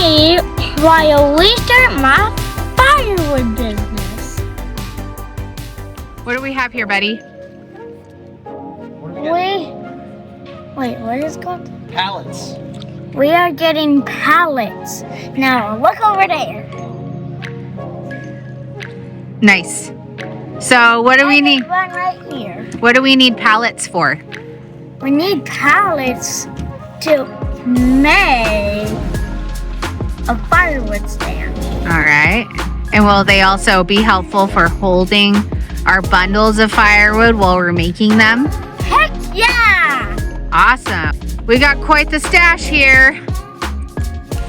me while we start my firewood business. What do we have here, buddy? Wait, what is it called? Pallets. We are getting pallets. Now look over there. Nice. So what do we need? One right here. What do we need pallets for? We need pallets to make a firewood stand. All right. And will they also be helpful for holding our bundles of firewood while we're making them? Heck yeah! Awesome. We got quite the stash here.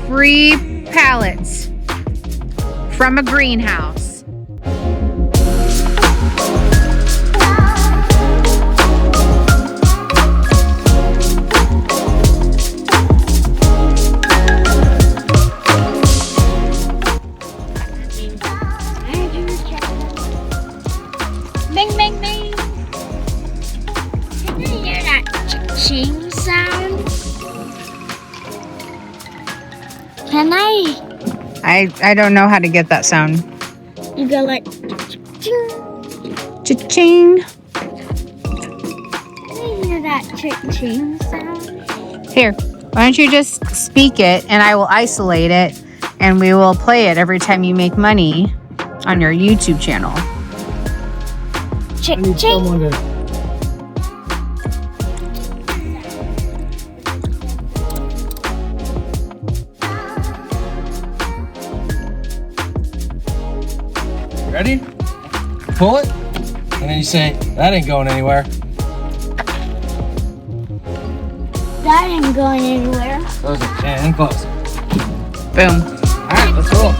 Free pallets from a greenhouse. Bing, bing, bing. Can you hear that ching sound? Can I don't know how to get that sound. You go like ching. Cha-ching. Can you hear that ching sound? Here, why don't you just speak it and I will isolate it and we will play it every time you make money on your YouTube channel. Ching, I need ching. someone to... Ready? Pull it, and then you say, that ain't going anywhere. That ain't going anywhere. Those are 10 close. Boom. All right, let's roll.